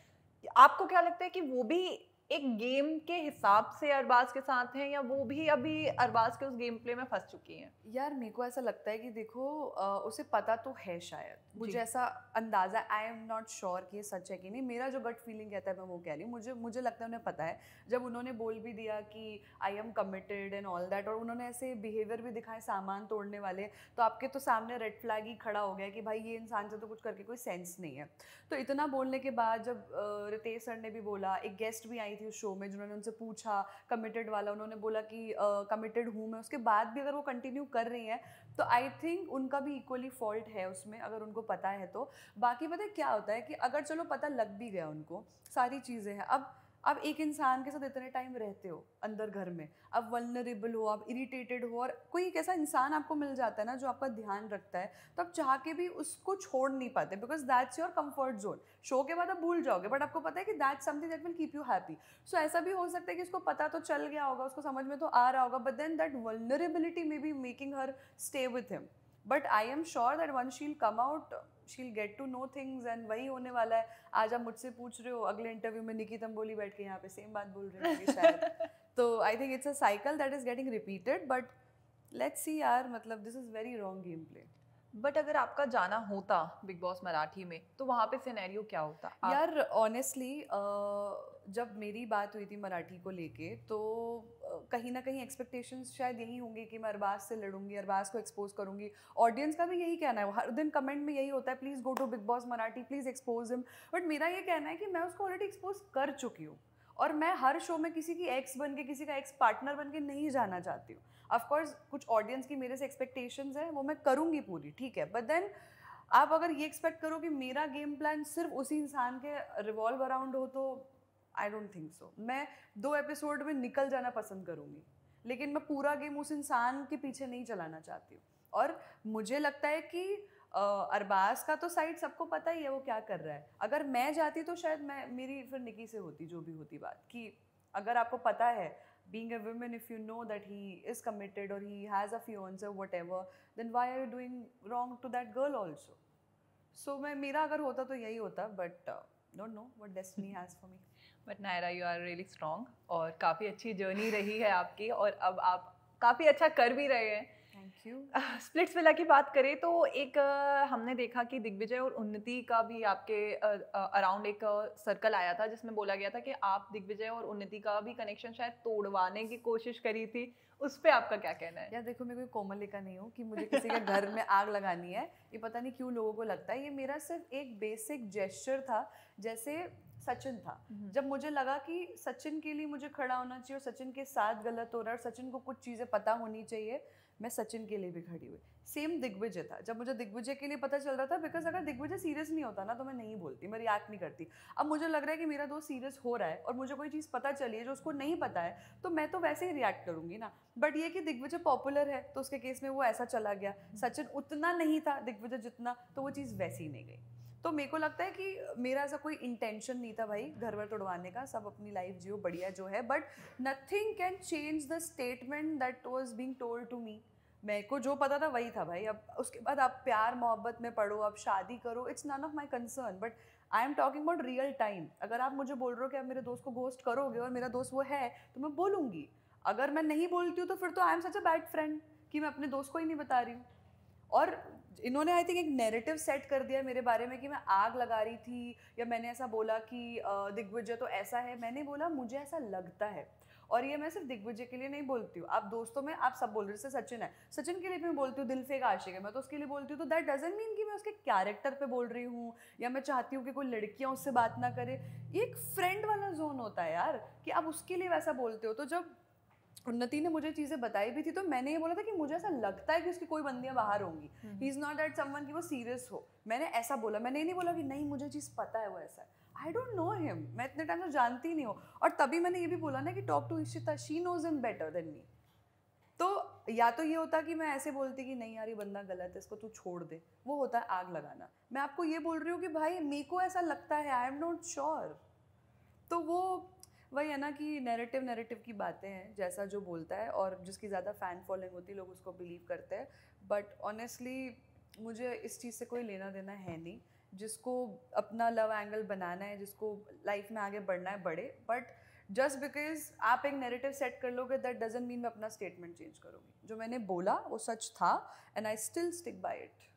आपको क्या लगता है कि वो भी एक गेम के हिसाब से अरबाज के साथ हैं, या वो भी अभी अरबाज के उस गेम प्ले में फंस चुकी हैं? यार मेरे को ऐसा लगता है कि देखो उसे पता तो है शायद, मुझे जी। ऐसा अंदाज़ा, आई एम नॉट श्योर कि ये सच है कि नहीं, मेरा जो गट फीलिंग कहता है मैं वो कह रही हूँ, मुझे लगता है उन्हें पता है। जब उन्होंने बोल भी दिया कि I am committed and all that, और उन्होंने ऐसे बिहेवियर भी दिखाए सामान तोड़ने वाले, तो आपके तो सामने रेड फ्लैग ही खड़ा हो गया कि भाई ये इंसान से तो कुछ करके कोई सेंस नहीं है। तो इतना बोलने के बाद जब रितेश सर ने भी बोला, एक गेस्ट भी आई थी उस शो में जिन्होंने उनसे पूछा कमिटेड वाला, उन्होंने बोला कि कमिटेड हूँ मैं, उसके बाद भी अगर वो कंटिन्यू कर रही हैं तो आई थिंक उनका भी इक्वली फॉल्ट है उसमें, अगर उनको पता है तो। बाकी पता है क्या होता है कि अगर चलो पता लग भी गया उनको, सारी चीज़ें हैं, अब एक इंसान के साथ इतने टाइम रहते हो अंदर घर में, अब वल्नरेबल हो, आप इरिटेटेड हो, और कोई एक ऐसा इंसान आपको मिल जाता है ना जो आपका ध्यान रखता है, तो आप चाह के भी उसको छोड़ नहीं पाते, because that's your comfort zone. Show के बाद आप भूल जाओगे, बट आपको पता है कि that's something that will keep you happy. So ऐसा भी हो सकता है कि उसको पता तो चल गया होगा, उसको समझ में तो आ रहा होगा, but then that vulnerability may be making her stay with him. But I am sure that one she'll come out, she'll get to know things, and वही होने वाला है। आज आप मुझसे पूछ रहे हो, अगले इंटरव्यू में निकी तंबोली बैठ के यहाँ पे सेम बात बोल रहे होंगे शायद। तो I think it's a cycle that is getting repeated, but let's see यार, मतलब this is very wrong game play. But अगर आपका जाना होता बिग बॉस मराठी में तो वहाँ पे सिनेरियो क्या होता? यार ऑनेस्टली जब मेरी बात हुई थी मराठी को लेके, तो कहीं ना कहीं एक्सपेक्टेशंस शायद यही होंगे कि मैं अरबाज से लड़ूंगी, अरबाज को एक्सपोज करूंगी। ऑडियंस का भी यही कहना है, हर दिन कमेंट में यही होता है, please go to Bigg Boss Marathi, please expose him. But मेरा ये कहना है कि मैं उसको ऑलरेडी एक्सपोज कर चुकी हूँ, और मैं हर शो में किसी की एक्स बन के, किसी का एक्स पार्टनर बन के नहीं जाना चाहती हूँ। ऑफकोर्स कुछ ऑडियंस की मेरे से एक्सपेक्टेशंस है, वो मैं करूँगी पूरी, ठीक है, बट देन आप अगर ये एक्सपेक्ट करो कि मेरा गेम प्लान सिर्फ उसी इंसान के रिवॉल्व अराउंड हो, तो आई डोंट थिंक सो। मैं 2 एपिसोड में निकल जाना पसंद करूँगी, लेकिन मैं पूरा गेम उस इंसान के पीछे नहीं चलाना चाहती हूँ। और मुझे लगता है कि अरबाज का तो साइड सबको पता ही है वो क्या कर रहा है। अगर मैं जाती तो शायद मेरी फिर निकी से होती जो भी होती बात, कि अगर आपको पता है, being a woman, if you know that he is committed or he has a fiance or whatever, then why are you doing wrong to that girl also? So मेरा अगर होता तो यही होता, but don't know what destiny has for me. But Naira you are really strong, और काफ़ी अच्छी journey रही है आपकी, और अब आप काफ़ी अच्छा कर भी रहे हैं। Thank you. स्प्लिट्स विला की बात करें तो एक हमने देखा कि दिग्विजय और उन्नति का भी आपके अराउंड एक सर्कल आया था जिसमें बोला गया था कि आप दिग्विजय और उन्नति का भी कनेक्शन शायद तोड़वाने की कोशिश करी थी, उस पे आपका क्या कहना है? यार देखो, मैं कोई कोमलिका नहीं हूँ कि मुझे किसी के घर में आग लगानी है। ये पता नहीं क्यों लोगों को लगता है, ये मेरा सिर्फ एक बेसिक जेस्चर था। जैसे सचिन था, जब मुझे लगा कि सचिन के लिए मुझे खड़ा होना चाहिए और सचिन के साथ गलत हो रहा है और सचिन को कुछ चीज़ें पता होनी चाहिए, मैं सचिन के लिए भी खड़ी हुई। सेम दिग्विजय था, जब मुझे दिग्विजय के लिए पता चल रहा था, बिकॉज अगर दिग्विजय सीरियस नहीं होता ना तो मैं नहीं बोलती, मैं रिएक्ट नहीं करती। अब मुझे लग रहा है कि मेरा दोस्त सीरियस हो रहा है और मुझे कोई चीज़ पता चली है जो उसको नहीं पता है, तो मैं तो वैसे ही रिएक्ट करूंगी ना। बट ये कि दिग्विजय पॉपुलर है तो उसके केस में वो ऐसा चला गया, सचिन उतना नहीं था दिग्विजय जितना, तो वो चीज़ वैसी नहीं गई। तो मेरे को लगता है कि मेरा ऐसा कोई इंटेंशन नहीं था भाई घर वर तोड़वाने का, सब अपनी लाइफ जियो बढ़िया जो है, but nothing can change the statement that was being told to me. मेरे को जो पता था वही था भाई। अब उसके बाद आप प्यार मोहब्बत में पढ़ो, आप शादी करो, it's none of my concern, but I am talking about real time. अगर आप मुझे बोल रहे हो कि आप मेरे दोस्त को घोस्ट करोगे और मेरा दोस्त वो है, तो मैं बोलूँगी। अगर मैं नहीं बोलती हूँ तो फिर तो I am such a bad friend कि मैं अपने दोस्त को ही नहीं बता रही हूँ। और इन्होंने आई थिंक एक नैरेटिव सेट कर दिया मेरे बारे में कि मैं आग लगा रही थी, या मैंने ऐसा बोला कि दिग्विजय तो ऐसा है। मैंने बोला मुझे ऐसा लगता है, और ये मैं सिर्फ दिग्विजय के लिए नहीं बोलती हूँ। आप दोस्तों में आप सब बोल रहे, जैसे सचिन है, सचिन के लिए भी मैं बोलती हूँ, दिल फेक आशिक है, मैं तो उसके लिए बोलती हूँ। तो दैट डजंट मीन कि मैं उसके कैरेक्टर पे बोल रही हूँ या मैं चाहती हूँ कि कोई लड़कियाँ उससे बात ना करे। ये एक फ्रेंड वाला जोन होता है यार, कि आप उसके लिए वैसा बोलते हो। तो जब उन्नति ने मुझे चीज़ें बताई भी थी तो मैंने ये बोला था कि मुझे ऐसा लगता है कि उसकी कोई बंदियां बाहर होंगी, ही इज़ नॉट दैट समवन कि वो सीरियस हो। मैंने ऐसा बोला, मैंने ये नहीं बोला कि नहीं मुझे चीज़ पता है वो ऐसा है। आई डोंट नो हिम, मैं इतने टाइम से जानती नहीं हूँ। और तभी मैंने ये भी बोला ना कि talk to Ishita, she knows him better than me. तो या तो ये होता कि मैं ऐसे बोलती कि नहीं यार ये बंदा गलत है, इसको तू छोड़ दे, वो होता है आग लगाना। मैं आपको ये बोल रही हूँ कि भाई मेरे को ऐसा लगता है, आई एम नॉट श्योर। तो वो वही है ना कि नैरेटिव की बातें हैं, जैसा जो बोलता है और जिसकी ज़्यादा फ़ैन फॉलोइंग होती है लोग उसको बिलीव करते हैं। बट ऑनेस्टली मुझे इस चीज़ से कोई लेना देना है नहीं। जिसको अपना लव एंगल बनाना है, जिसको लाइफ में आगे बढ़ना है बढ़े, बट जस्ट बिकॉज आप एक नैरेटिव सेट कर लोगे दैट डजंट मीन मैं अपना स्टेटमेंट चेंज करूँगी। जो मैंने बोला वो सच था and I still stick by it.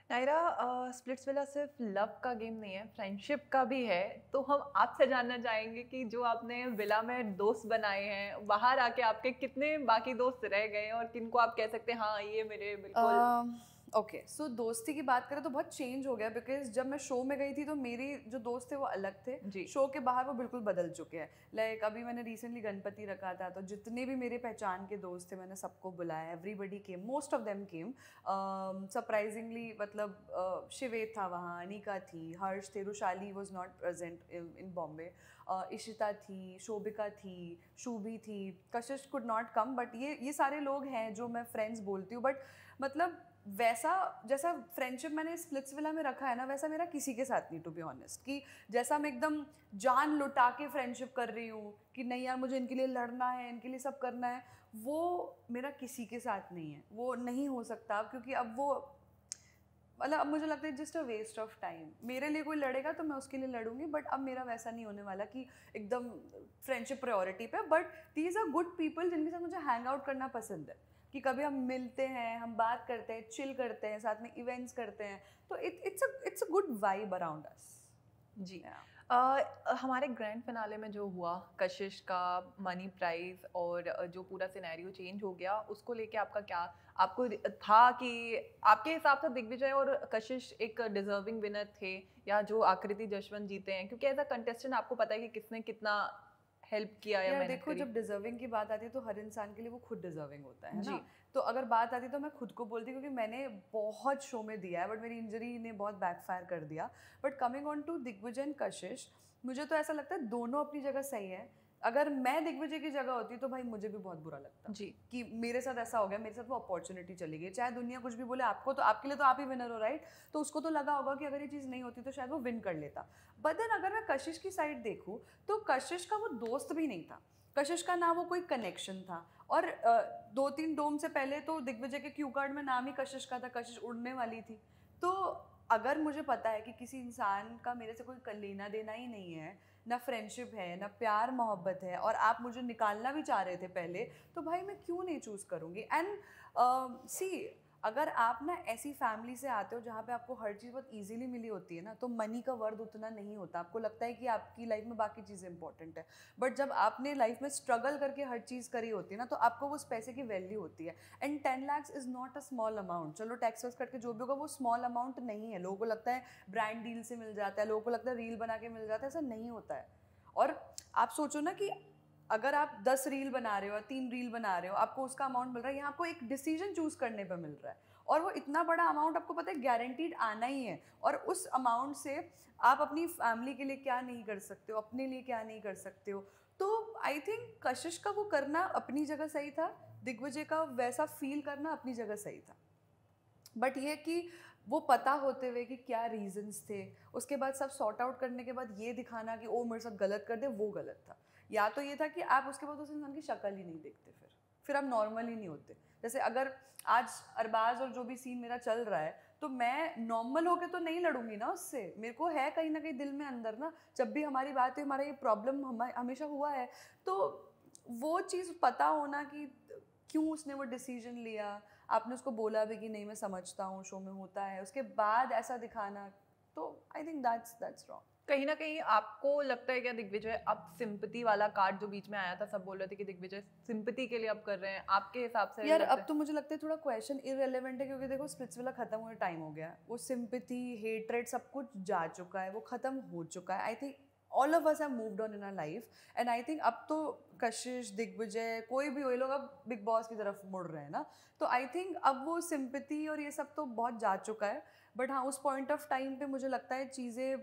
Naira, Splitsvilla सिर्फ लव का गेम नहीं है, फ्रेंडशिप का भी है। तो हम आपसे जानना चाहेंगे कि जो आपने विला में दोस्त बनाए हैं, बाहर आके आपके कितने बाकी दोस्त रह गए और किनको आप कह सकते हैं हाँ ये मेरे बिल्कुल। ओके, सो दोस्ती की बात करें तो बहुत चेंज हो गया, बिकॉज जब मैं शो में गई थी तो मेरे जो दोस्त थे वो अलग थे। जी। शो के बाहर वो बिल्कुल बदल चुके हैं। लाइक अभी मैंने रिसेंटली गणपति रखा था, तो जितने भी मेरे पहचान के दोस्त थे मैंने सबको बुलाया, everybody came, most of them came surprisingly. मतलब शिवेत था वहाँ, अनिका थी, हर्ष थे, Rushali was not present in Bombay, Ishita थी, शोभिका थी, शुभी थी, कशिश कुड नॉट कम। बट ये सारे लोग हैं जो मैं फ्रेंड्स बोलती हूँ। बट मतलब वैसा जैसा फ्रेंडशिप मैंने स्प्लिट्सविला में रखा है ना, वैसा मेरा किसी के साथ नहीं, टू बी ऑनेस्ट। कि जैसा मैं एकदम जान लुटा के फ्रेंडशिप कर रही हूँ कि नहीं यार मुझे इनके लिए लड़ना है, इनके लिए सब करना है, वो मेरा किसी के साथ नहीं है। वो नहीं हो सकता क्योंकि अब वो मतलब अब मुझे लगता है just a waste of time. मेरे लिए कोई लड़ेगा तो मैं उसके लिए लड़ूंगी, बट अब मेरा वैसा नहीं होने वाला कि एकदम फ्रेंडशिप प्रायोरिटी पे। But these are good people जिनके साथ मुझे हैंग आउट करना पसंद है, कि कभी हम मिलते हैं, हम बात करते हैं, चिल करते हैं, साथ में इवेंट्स करते हैं, तो it's a good vibe around us. जी। हमारे ग्रैंड फिनाले में जो हुआ, कशिश का मनी प्राइज और जो पूरा सिनेरियो चेंज हो गया, उसको लेके आपका क्या, आपको था कि आपके हिसाब से दिग्विजय और कशिश एक डिजर्विंग विनर थे, या जो आकृति जसवंत जीते हैं? क्योंकि एज अ कंटेस्टेंट आपको पता है कि किसने कितना हेल्प किया या यार मेहनत देखो, करी। जब डिजर्विंग की बात आती है तो हर इंसान के लिए वो खुद डिजर्विंग होता है जी। ना। तो अगर बात आती तो मैं खुद को बोलती, क्योंकि मैंने बहुत शो में दिया है, बट मेरी इंजरी ने बहुत बैकफायर कर दिया। But coming on to Digvijay and Kashish, मुझे तो ऐसा लगता है दोनों अपनी जगह सही है। अगर मैं दिग्विजय की जगह होती तो भाई मुझे भी बहुत बुरा लगता जी। कि मेरे साथ ऐसा हो गया, मेरे साथ वो अपॉर्चुनिटी चली गई। चाहे दुनिया कुछ भी बोले, आपको तो आपके लिए तो आप ही विनर हो, राइट? तो उसको तो लगा होगा कि अगर ये चीज़ नहीं होती तो शायद वो विन कर लेता। बट देन अगर मैं कशिश की साइड देखूँ तो कशिश का वो दोस्त भी नहीं था, कशिश का ना वो कोई कनेक्शन था। और 2-3 डोम से पहले तो दिग्विजय के क्यू कार्ड में नाम ही कशिश का था, कशिश उड़ने वाली थी। तो अगर मुझे पता है कि किसी इंसान का मेरे से कोई लेना देना ही नहीं है, ना फ्रेंडशिप है, ना प्यार मोहब्बत है, और आप मुझे निकालना भी चाह रहे थे पहले, तो भाई मैं क्यों नहीं चूज़ करूँगी? एंड सी, अगर आप ना ऐसी फैमिली से आते हो जहाँ पे आपको हर चीज़ बहुत इजीली मिली होती है ना, तो मनी का वर्थ उतना नहीं होता। आपको लगता है कि आपकी लाइफ में बाकी चीज़ें इंपॉर्टेंट है, बट जब आपने लाइफ में स्ट्रगल करके हर चीज़ करी होती है ना, तो आपको उस पैसे की वैल्यू होती है। And 10 lakhs is not a small amount. चलो टैक्स वैक्स करके जो भी होगा वो स्मॉल अमाउंट नहीं है। लोगों को लगता है ब्रांड डील से मिल जाता है, लोगों को लगता है रील बना के मिल जाता है, ऐसा नहीं होता है। और आप सोचो ना कि अगर आप 10 रील बना रहे हो या 3 रील बना रहे हो, आपको उसका अमाउंट मिल रहा है, यहाँ आपको एक डिसीजन चूज करने पे मिल रहा है, और वो इतना बड़ा अमाउंट आपको पता है गारंटीड आना ही है। और उस अमाउंट से आप अपनी फैमिली के लिए क्या नहीं कर सकते हो, अपने लिए क्या नहीं कर सकते हो। तो आई थिंक कशिश का वो करना अपनी जगह सही था, दिग्विजय का वैसा फील करना अपनी जगह सही था। बट ये कि वो पता होते हुए कि क्या रीजंस थे, उसके बाद सब सॉर्ट आउट करने के बाद ये दिखाना कि ओ मेरे साथ गलत कर दे, वो गलत था। या तो ये था कि आप उसके बाद उस इंसान की शक्ल ही नहीं देखते, फिर आप नॉर्मल ही नहीं होते। जैसे अगर आज अरबाज और जो भी सीन मेरा चल रहा है, तो मैं नॉर्मल होके तो नहीं लड़ूंगी ना उससे। मेरे को है कहीं ना कहीं दिल में अंदर ना, जब भी हमारी बात है, हमारा ये प्रॉब्लम हमेशा हुआ है, तो वो चीज़ पता होना कि क्यों उसने वो डिसीजन लिया। आपने उसको बोला भी कि नहीं मैं समझता हूँ, शो में होता है, उसके बाद ऐसा दिखाना, तो आई थिंक दैट्स रॉन्ग। कहीं ना कहीं आपको लगता है क्या दिग्विजय अब सिंपैथी वाला कार्ड जो बीच में आया था, सब बोल रहे थे कि दिग्विजय सिंपैथी के लिए अब कर रहे हैं, आपके हिसाब से? यार अब तो मुझे लगता है थोड़ा क्वेश्चन इररिलेवेंट है, क्योंकि देखो स्प्लिट्सविला खत्म हुए टाइम हो गया, वो सिंपैथी, हेट्रेड सब कुछ जा चुका है, वो खत्म हो चुका है। I think all of us have moved on in our life, and I think अब तो कशिश, दिग्विजय, कोई भी हो, ये लोग अब बिग बॉस की तरफ मुड़ रहे हैं ना, तो आई थिंक अब वो सिंपैथी और ये सब तो बहुत जा चुका है। बट हाँ, उस पॉइंट ऑफ टाइम पे मुझे लगता है चीज़ें,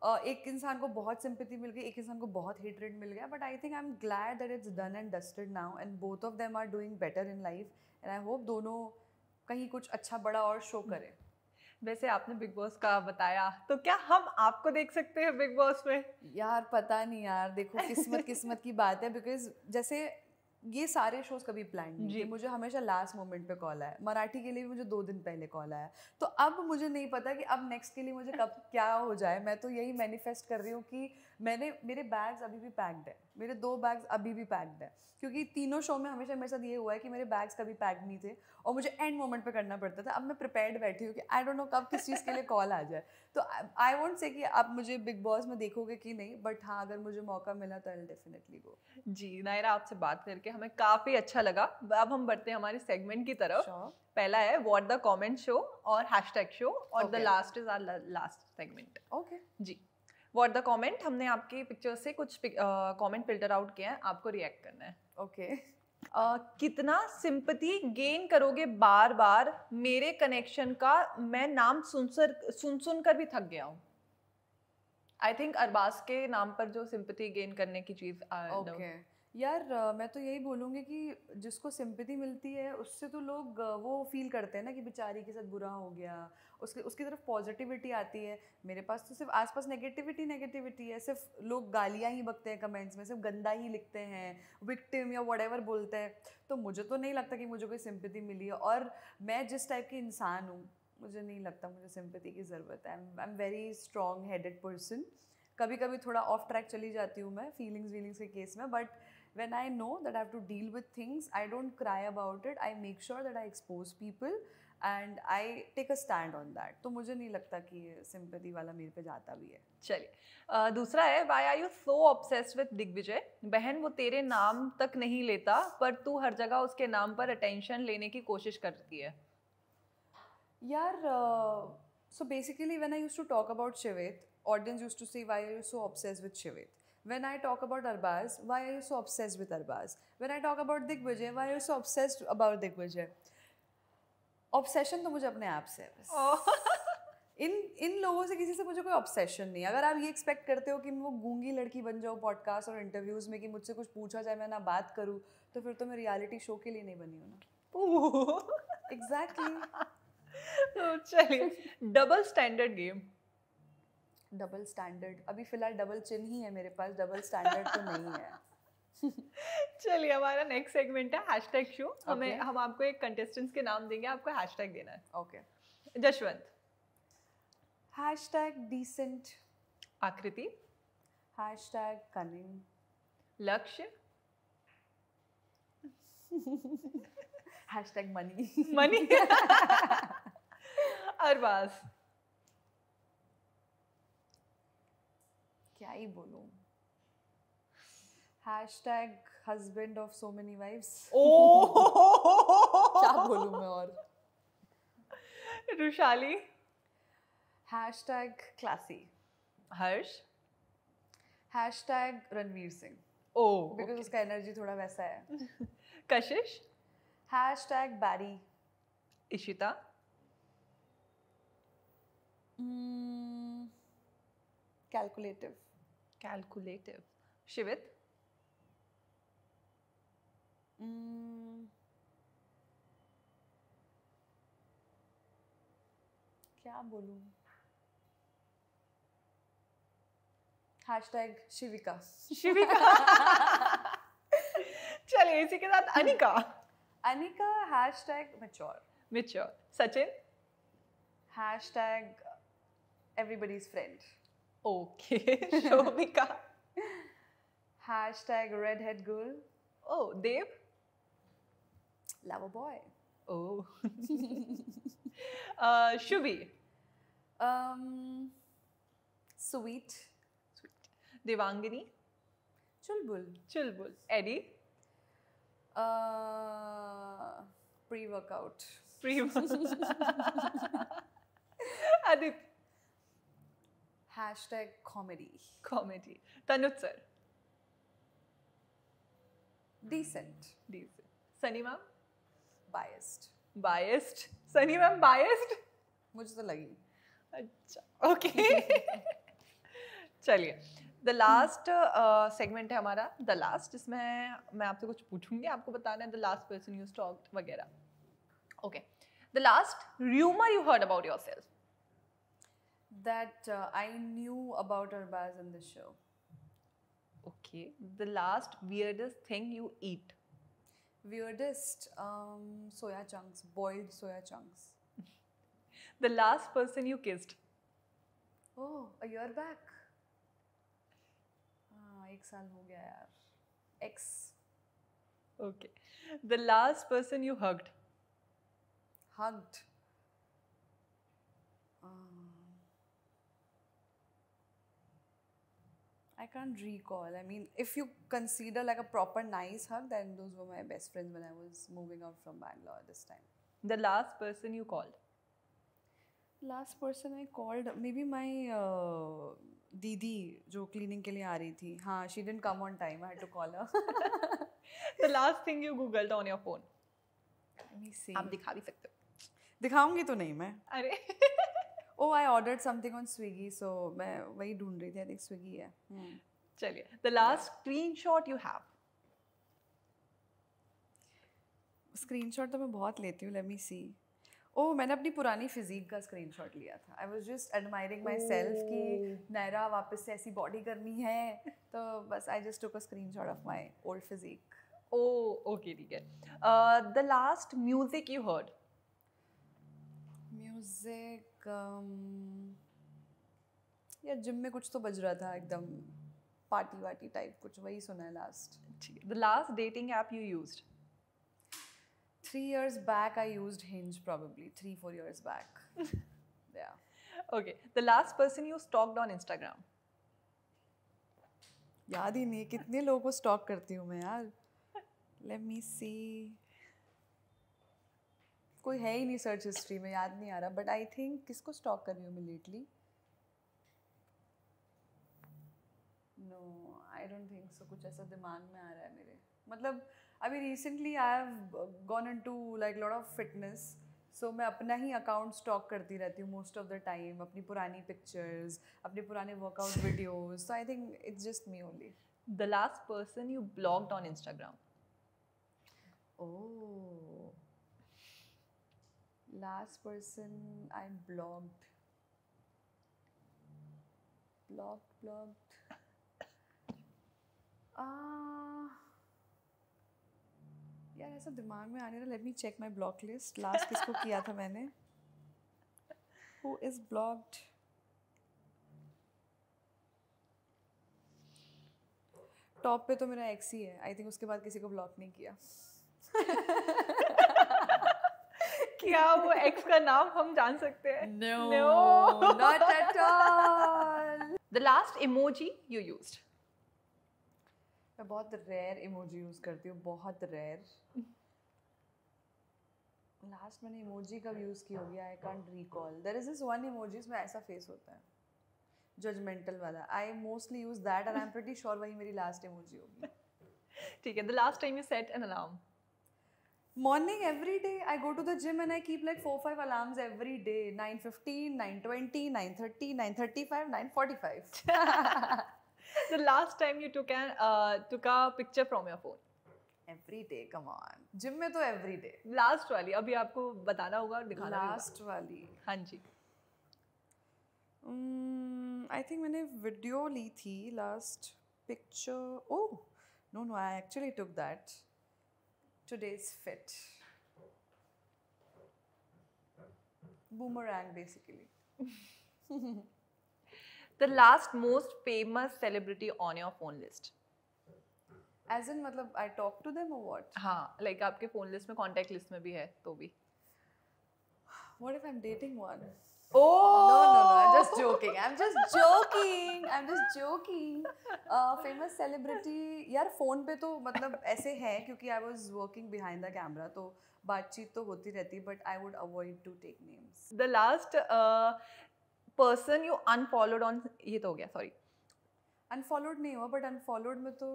एक इंसान को बहुत सिंपैथी मिल गई, एक इंसान को बहुत हेटरेड मिल गया। But I think I am glad that it's done and dusted now, and both of them are doing better in life, and I hope दोनों कहीं कुछ अच्छा बड़ा और शो करें। वैसे आपने बिग बॉस का बताया, तो क्या हम आपको देख सकते हैं बिग बॉस में? यार पता नहीं यार, देखो किस्मत किस्मत की बात है, बिकॉज जैसे ये सारे शोज कभी प्लान नहीं जी। थे, मुझे हमेशा लास्ट मोमेंट पे कॉल आया। मराठी के लिए भी मुझे 2 दिन पहले कॉल आया। तो अब मुझे नहीं पता कि अब नेक्स्ट के लिए मुझे कब क्या हो जाए। मैं तो यही मैनिफेस्ट कर रही हूँ कि मेरे बैग्स अभी भी पैक्ड है, मेरे 2 बैग्स अभी भी पैक्ड है, क्योंकि तीनों शो में हमेशा मेरे साथ ये हुआ है कि मेरे बैग्स कभी पैक्ड नहीं थे और मुझे एंड मोमेंट पे करना पड़ता था। अब मैं प्रिपेयर्ड बैठी हूँ कि आई डोंट नो कब किस चीज़ के लिए कॉल आ जाए। तो आई वोंट से कि आप मुझे बिग बॉस में देखोगे कि नहीं, बट हाँ अगर मुझे मौका मिला तो आई विल डेफिनेटली गो। जी नायरा, आपसे बात करके हमें काफी अच्छा लगा। अब हम बढ़ते हैं हमारे सेगमेंट की तरफ। Sure. पहला है व्हाट द कमेंट शो और हैशटैग शो, और the Okay. Last is our last segment. Okay जी, व्हाट द कमेंट, हमने आपकी पिक्चर से कुछ कमेंट फिल्टर आउट किए हैं, आपको रिएक्ट करना है। ओके। कितना सिंपैथी गेन करोगे बार बार, मेरे कनेक्शन का मैं नाम सुन कर भी थक गया हूँ। आई थिंक अरबाज के नाम पर जो सिंपैथी गेन करने की चीज ओके यार, मैं तो यही बोलूँगी कि जिसको सिंपैथी मिलती है उससे तो लोग वो फील करते हैं ना कि बेचारी के साथ बुरा हो गया, उसकी तरफ पॉजिटिविटी आती है। मेरे पास तो सिर्फ आसपास नेगेटिविटी है, सिर्फ लोग गालियाँ ही बकते हैं कमेंट्स में, सिर्फ गंदा ही लिखते हैं, विक्टिम या व्हाटएवर बोलते हैं। तो मुझे तो नहीं लगता कि मुझे कोई सिंपैथी मिली है, और मैं जिस टाइप की इंसान हूँ मुझे नहीं लगता मुझे सिंपैथी की ज़रूरत है। I am very strong headed person. कभी कभी थोड़ा ऑफ ट्रैक चली जाती हूँ मैं फीलिंग्स के केस में, but when I know that I have to deal with things, I don't cry about it. I make sure that I expose people and I take a stand on that. तो मुझे नहीं लगता कि sympathy वाला मेरे पे जाता भी है। चलिए, दूसरा है why are you so obsessed with Digvijay? बहन वो तेरे नाम तक नहीं लेता, पर तू हर जगह उसके नाम पर अटेंशन लेने की कोशिश करती है। यार so basically when I used to talk about Shivit, audience used to say why are you so obsessed with Shivit? When I talk about Arbaz, why are you so obsessed with Arbaz? When I talk about Digvijay, why are you so obsessed about Digvijay? Obsession तो मुझे अपने आप से है बस। इन लोगों से किसी से मुझे कोई ऑब्सेशन नहीं। अगर आप ये एक्सपेक्ट करते हो कि मैं वो गूंगी लड़की बन जाऊँ पॉडकास्ट और इंटरव्यूज में कि मुझसे कुछ पूछा जाए मैं ना बात करूँ, तो फिर तो मैं रियलिटी शो के लिए नहीं बनी हूँ ना। एग्जैक्टली। तो चलिए, double standard game. Double standard अभी फिलहाल डबल चिन ही है मेरे पास, डबल स्टैंडर्ड तो नहीं है। चलिए, हमारा नेक्स्ट सेगमेंट है हैशटैग शो। हम आपको एक कंटेस्टेंट्स के नाम देंगे, आपको हैशटैग देना है। Okay. Jashwant, hashtag decent. Aakriti, hashtag cunning. Lakshya, hashtag money. Money. Arbaaz, क्या ही बोलूं, hashtag husband of so many wives. क्या बोलूं मैं और। Rushali, hashtag classy. Harsh, hashtag Ranveer Singh, because उसका एनर्जी थोड़ा वैसा है। कशिश, हैशटैग बैरी। इशिता, कैलकुलेटिव। कैलकुलेटिव, शिवित, क्या बोलूं, हैशटैग शिविका। शिविका। चलिए, इसी के साथ Anika. Anika hashtag mature. Mature. Sachin, hashtag everybody's friend. Okay. Shobhika, hashtag red head girl. ओ देव, लव बॉय। ओ। Shubhi, sweet. Devangini, Chulbul. Chulbul. Eddie, pre workout. Pre. Aditya, hashtag comedy. Comedy. Tanuj sir, decent. Decent. Sunny ma'am, biased. Biased. Sunny ma'am biased, मुझे तो लगी। अच्छा, ओके। चलिए, द लास्ट सेगमेंट है हमारा the last, जिसमें मैं आपसे कुछ पूछूंगी, आपको बताना है the last person you talked वगैरह। Okay, the last rumour you heard about yourself. that I knew about Arbaz in the show. Okay. The last weirdest thing you eat. Weirdest, soya chunks, boiled soya chunks. The last person you kissed. Oh, a year back. हाँ, 1 साल हो गया यार. Ex. Okay. The last person you hugged. Hugged. I can't recall. I mean, if you consider like a proper nice hug, then those were my best friends when I was moving out from Bangalore this time. The last person you called. Last person I called, maybe my दीदी जो cleaning के लिए आ रही थी. हाँ, she didn't come on time. I had to call her. The last thing you googled on your phone. Let me see. आप दिखा भी सकते हो. दिखाऊंगी तो नहीं मैं. अरे. Oh, I ordered something on Swiggy, so मैं वही ढूंढ रही थी. I think Swiggy है. चलिए. The last screenshot you have. Screenshot तो मैं बहुत लेती हूँ. Let me see. Oh, मैंने अपनी पुरानी फिजिक का स्क्रीनशॉट लिया था. I was just admiring myself कि नायरा वापस से ऐसी बॉडी करनी है. तो बस I just took a screenshot of my old physique. Oh, okay, ठीक है. The last music you heard. Music. यार जिम में कुछ तो बज रहा था एकदम पार्टी वार्टी टाइप कुछ वही सुना है last. The last dating app you used. 3 years back I used Hinge probably 3-4 years back. Yeah. Okay. The last person you stalked on Instagram. याद ही नहीं कितने लोगों को स्टॉक करती हूँ मैं यार. Let me see. कोई है ही नहीं सर्च हिस्ट्री में याद नहीं आ रहा बट आई थिंक किसको स्टॉक कर रही हूँ मैं lately. No I don't think so. कुछ ऐसा दिमाग में आ रहा है मेरे. मतलब अभी recently I have gone into like lot of fitness. So मैं अपना ही अकाउंट स्टॉक करती रहती हूँ मोस्ट ऑफ द टाइम. अपनी पुरानी पिक्चर्स अपने पुराने workout videos. So I think it's just me only. The last person you blocked on Instagram. Oh. Last person I blocked. यार ऐसा दिमाग में आने रहा. Let me check my block list. लास्ट किसको किया था मैंने. Who is blocked? टॉप पे तो मेरा एक्स ही है. आई थिंक उसके बाद किसी को ब्लॉक नहीं किया. क्या वो एक्स का नाम हम जान सकते हैं? No, not at all. The last emoji you used. मैं बहुत रेयर इमोजी यूज़ करती हूँ. बहुत रेयर. लास्ट मैंने इमोजी कब यूज़ की होगी I can't recall. There is this one emoji इसमें ऐसा फेस होता है जजमेंटल वाला. I mostly use that and I am pretty sure वही मेरी लास्ट इमोजी होगी. ठीक है. The last time you set an alarm. Morning every day I go to the gym and I keep like 4-5 alarms every day. 9:15, 9:20, 9:30, 9:35, 9:45. The last time you took a picture from your phone. Every day, come on. Gym में तो every day. Last वाली अभी आपको बताना होगा और दिखाना होगा. Last वाली. हाँ जी. I think मैंने वीडियो ली थी. Last picture. Oh no, I actually took that. Today's fit. Boomerang basically. The last most famous celebrity on your phone list. As in मतलब I talk to them or what? हाँ, like आपके phone list में contact list में भी है तो भी. What if I'm dating one? Oh no, I'm just joking. Famous celebrity यार phone पे तो मतलब ऐसे है क्योंकि I was working behind the camera तो बातचीत तो होती रहती but I would avoid to take names. The last person you unfollowed on ये तो हो गया sorry. Unfollowed नहीं हुआ but unfollowed में तो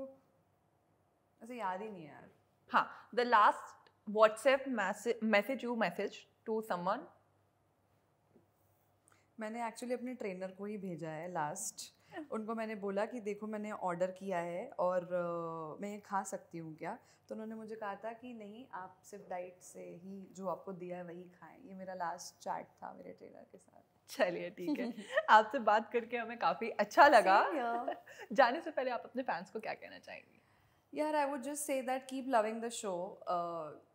ऐसे याद ही नहीं है यार. हाँ, the last WhatsApp message you message to someone. मैंने एक्चुअली अपने ट्रेनर को ही भेजा है लास्ट. उनको मैंने बोला कि देखो मैंने ऑर्डर किया है और मैं ये खा सकती हूँ क्या. तो उन्होंने मुझे कहा था कि नहीं आप सिर्फ डाइट से ही जो आपको दिया है वही खाएं. ये मेरा लास्ट चैट था मेरे ट्रेनर के साथ. चलिए ठीक है, आपसे बात करके हमें काफी अच्छा लगा। Same here. जाने से पहले आप अपने फैंस को क्या कहना चाहेंगी? यार आई would just say that keep loving the show.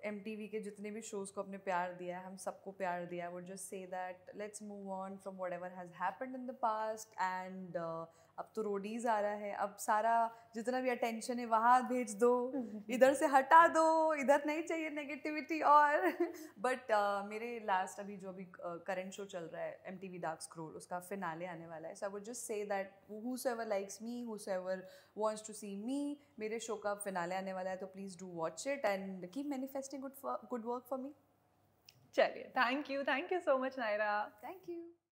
MTV के जितने भी शोज को अपने प्यार दिया है, हम सबको प्यार दिया, आई would just say that let's move on from whatever has happened in the past and अब तो रोडीज आ रहा है, अब सारा जितना भी अटेंशन है वहाँ भेज दो, इधर से हटा दो, इधर नहीं चाहिए नेगेटिविटी और बट मेरे लास्ट अभी जो अभी करंट शो चल रहा है MTV डार्क स्क्रोल, उसका फिनाले आने वाला है, so I would just say that whosoever likes me, whosoever wants to see me, मेरे शो का फिनाले आने वाला है, तो please do watch it and keep manifesting good work for me. चलिए, thank you so much Naira. Thank you.